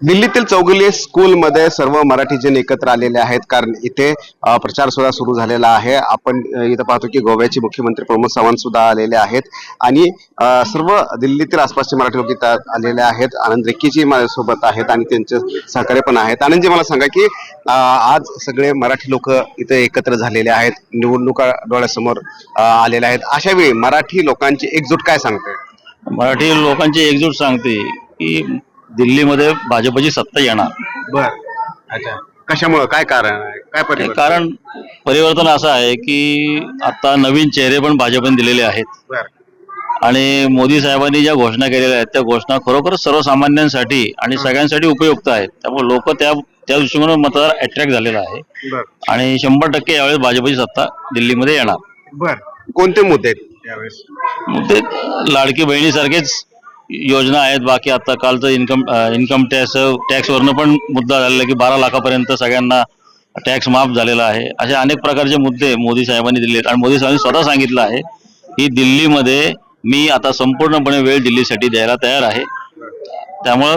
दिल्लीतील चौगुले स्कूलमध्ये सर्व मराठी जन एकत्र आलेले आहेत, कारण इथे प्रचार सुद्धा सुरू झालेला आहे. आपण इथं पाहतो की गोव्याचे मुख्यमंत्री प्रमोद सावंत सुद्धा आलेले आहेत आणि सर्व दिल्लीतील आसपासचे मराठी लोक इथं आलेले आहेत. आनंद रेक्कीजी माझ्यासोबत आहेत आणि त्यांचे सहकारी पण आहेत. आनंदजी, मला सांगा की आज सगळे मराठी लोक इथे एकत्र झालेले आहेत, निवडणुका डोळ्यासमोर आलेल्या आहेत. अशा वेळी मराठी लोकांची एकजूट काय सांगते? मराठी लोकांची एकजूट सांगते की दिल्लीमध्ये भाजपची सत्ता येणार. बर, अच्छा. कशामुळं, काय कारण आहे, काय परिवर्तन? कारण परिवर्तन असं आहे की आता नवीन चेहरे पण भाजपने दिलेले आहेत. बर, आणि मोदी साहेबांनी ज्या घोषणा केलेल्या आहेत त्या घोषणा खरोखर सर्वसामान्यांसाठी आणि सगळ्यांसाठी उपयुक्त आहेत. त्यामुळे लोक त्या दृष्टिकोनातून मतदार अट्रॅक्ट झालेला आहे बर, आणि 100% यावेळेस भाजपची सत्ता दिल्लीमध्ये येणार. बर. कोणते मुद्दे आहेत यावेळेस? ते लाडकी बहिणीसारखेच योजना आहेत. बाकी आता कालचं इन्कम टॅक्स वरनं पण मुद्दा झालेला की 12 लाखापर्यंत सगळ्यांना टॅक्स माफ झालेला आहे. असे अनेक प्रकारचे मुद्दे मोदी साहेबांनी दिले आहेत आणि मोदी साहेबांनी स्वतः सांगितलं आहे की दिल्लीमध्ये मी आता संपूर्णपणे वेळ दिल्लीसाठी द्यायला तयार आहे. त्यामुळं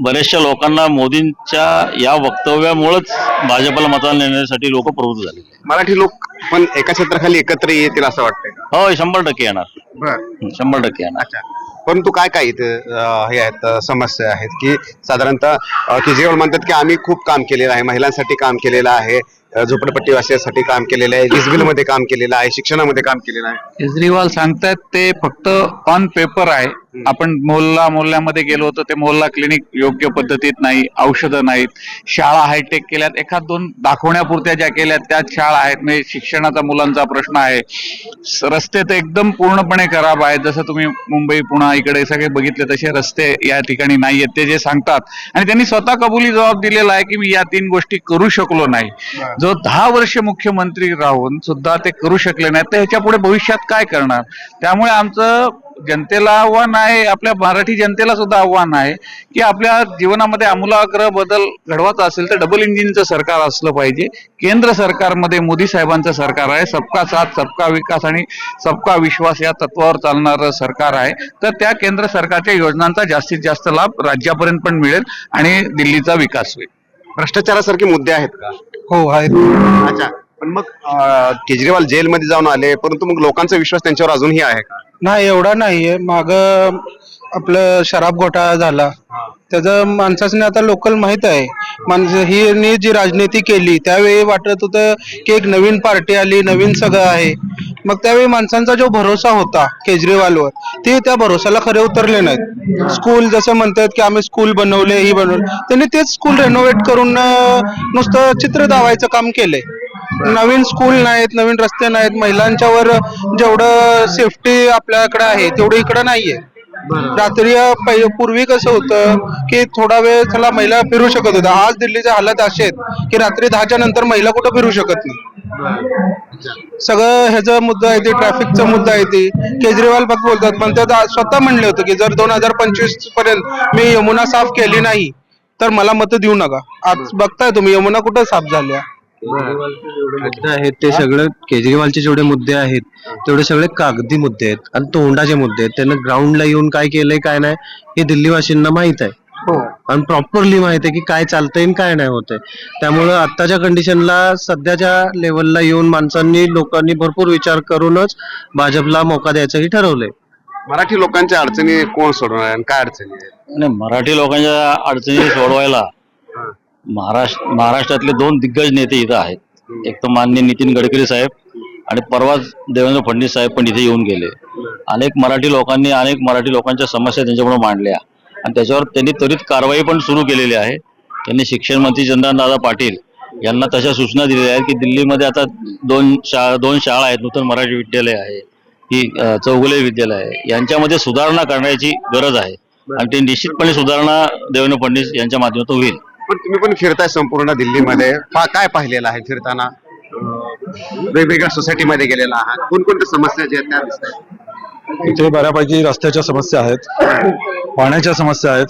बऱ्याचशा लोकांना मोदींच्या या वक्तव्यामुळेच भाजपला मतदान देण्यासाठी लोक प्रवृत्त झालेले आहेत. मराठी लोक पण एका क्षेत्राखाली एकत्र येतील असं वाटतंय का? हो, 100% येणार. बर, 100% येणार. अच्छा. परंतु काय काय इथे हे आहेत, समस्या आहेत की साधारणतः केजरीवाल म्हणतात की आम्ही खूप काम केलेलं आहे, महिलांसाठी काम केलेलं आहे, झोपडपट्टी वासियांसाठी काम केलेलं आहे, वीज बिल मध्ये काम केलेलं आहे, शिक्षणामध्ये काम केलेलं आहे. केजरीवाल सांगतायत ते फक्त ऑन पेपर आहे. आपण मोहल्ल्यामध्ये गेलो होतो, ते मोहल्ला क्लिनिक योग्य पद्धतीत नाही, औषधं नाहीत, शाळा हायटेक केल्यात, एखाद दोन दाखवण्यापुरत्या ज्या केल्यात त्याच शाळा आहेत. म्हणजे शिक्षणाचा मुलांचा प्रश्न आहे. रस्ते तर एकदम पूर्णपणे खराब आहेत. जसं तुम्ही मुंबई पुणे इकडे सगळे बघितले तसे रस्ते या ठिकाणी नाही आहेत, ते जे सांगतात. आणि त्यांनी स्वतः कबुली जबाब दिलेला आहे की मी या 3 गोष्टी करू शकलो नाही. जो 10 वर्ष मुख्यमंत्री राहून सुद्धा ते करू शकले नाहीत, तर ह्याच्या पुढे भविष्यात काय करणार? त्यामुळे आमचं जनतेला आव्हान आहे, आपल्या मराठी जनतेला सुद्धा आव्हान आहे की आपल्या जीवनामध्ये आमूलाग्र बदल घडवायचा असेल तर डबल इंजिनचं सरकार असलं पाहिजे. केंद्र सरकारमध्ये मोदी साहेबांचं सरकार आहे. सबका साथ, सबका विकास आणि सबका विश्वास या तत्वावर चालणारं सरकार आहे. तर त्या केंद्र सरकारच्या योजनांचा जास्तीत जास्त लाभ राज्यापर्यंत पण मिळेल आणि दिल्लीचा विकास होईल. भ्रष्टाचारासारखे मुद्दे आहेत का? हो आहेत. अच्छा. पण मग केजरीवाल जेलमध्ये जाऊन आले, परंतु मग लोकांचा विश्वास त्यांच्यावर अजूनही आहे का? नाही, एवढा नाहीये. माग आपलं शराब घोटाळा झाला, त्याचं माणसाने आता लोकल माहित आहे. माणसं ही जी राजनीती केली त्यावेळी वाटत होतं की एक नवीन पार्टी आली, नवीन सगळं आहे. मग त्यावेळी माणसांचा जो भरोसा होता केजरीवालवर, ते त्या भरोसाला खरे उतरले नाहीत. स्कूल जसं म्हणतात की आम्ही स्कूल बनवले, ही बनवले, त्यांनी तेच स्कूल रेनोव्हेट करून नुसतं चित्र दावायचं काम केलंय. नवीन स्कूल नाहीत, नवीन रस्ते नाहीत. महिलांच्यावर जेवढं सेफ्टी आपल्याकडे आहे तेवढं इकडं नाहीये. रात्री पूर्वी कसं होतं की थोडा वेळ चला महिला फिरू शकत होत्या. आज दिल्लीच्या हालत असे आहेत की रात्री 10च्या नंतर महिला कुठं फिरू शकत नाही. सगळं ह्याचा मुद्दा आहे, ते ट्रॅफिकचा मुद्दा आहे. ते केजरीवाल फक्त बोलतात, पण ते स्वतः म्हणले होते की जर 2025 पर्यंत मी यमुना साफ केली नाही तर मला मत देऊ नका. आज बघताय तुम्ही यमुना कुठं साफ झाल्या. मुद्दे आहेत ते सगळं, केजरीवालचे जेवढे मुद्दे आहेत तेवढे सगळे कागदी मुद्दे आहेत आणि तोंडाचे मुद्दे आहेत. त्यांना ग्राउंडला येऊन काय केलंय काय नाही हे दिल्लीवासींना माहित आहे. आणि प्रॉपरली माहित आहे की काय चालतंय आणि काय नाही होतंय. त्यामुळं आत्ताच्या कंडिशनला सध्याच्या लेवलला येऊन लोकांनी भरपूर विचार करूनच भाजपला मोका द्यायचंही ठरवलंय. मराठी लोकांच्या अडचणी कोण सोडवणार आणि काय अडचणी आहेत? आणि मराठी लोकांच्या अडचणी सोडवायला महाराष्ट्रातले 2 दिग्गज नेते इथं आहेत. एक तर माननीय नितीन गडकरी साहेब आणि परवाच देवेंद्र फडणवीस साहेब पण इथे येऊन गेले. अनेक मराठी लोकांच्या समस्या त्यांच्यापुढे मांडल्या आणि त्याच्यावर त्यांनी त्वरित कारवाई पण सुरू केलेली आहे. त्यांनी शिक्षण मंत्री चंद्रकांतदादा पाटील यांना तशा सूचना दिलेल्या आहेत की दिल्लीमध्ये आता 2 शाळा आहेत, नूतन मराठी विद्यालय आहे, ही चौगुले विद्यालय आहे, यांच्यामध्ये सुधारणा करण्याची गरज आहे आणि ती निश्चितपणे सुधारणा देवेंद्र फडणवीस यांच्या माध्यमातून होईल. पण तुम्ही पण फिरताय संपूर्ण दिल्लीमध्ये, काय पाहिलेलं आहे फिरताना? वेगवेगळ्या सोसायटीमध्ये गेलेला आहात, कोणकोणत्या समस्या ज्या आहेत त्या दिसतात? इथे बऱ्यापैकी रस्त्याच्या समस्या आहेत, पाण्याच्या समस्या आहेत.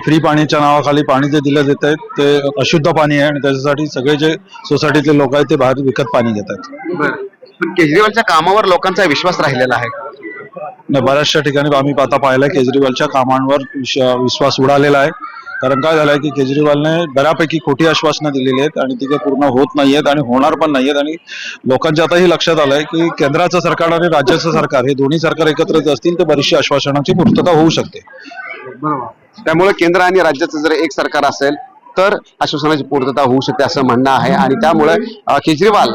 फ्री पाण्याच्या नावाखाली पाणी जे दिलं जात आहे ते अशुद्ध पाणी आहे आणि त्याच्यासाठी सगळे जे सोसायटीतले लोक आहेत ते बाहेर विकत पाणी घेत आहेत. पण केजरीवालच्या कामावर लोकांचा विश्वास राहिलेला आहे. बऱ्याचशा ठिकाणी आम्ही आता पाहिलंय केजरीवालच्या कामांवर विश्वास उडालेला आहे. कारण काय झालंय की केजरीवालने बऱ्यापैकी खोटी आश्वासनं दिलेली आहेत आणि ती काही पूर्ण होत नाहीयेत आणि होणार पण नाहीयेत. आणि लोकांच्या आताही लक्षात आलंय की केंद्राचं सरकार आणि राज्याचं सरकार हे दोन्ही सरकार एकत्र असतील तर बरीचशी आश्वासनांची पूर्तता होऊ शकते. त्यामुळे केंद्र आणि राज्याचं जर एक सरकार असेल तर आश्वासनाची पूर्तता होऊ शकते असं म्हणणं आहे. आणि त्यामुळे केजरीवाल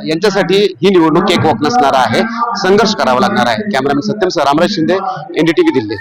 यांच्यासाठी ही निवडणूक एक वॉक नसणार आहे, संघर्ष करावा लागणार आहे. Cameraman Satyam sir, Ramraj Shinde, NDTV Delhi.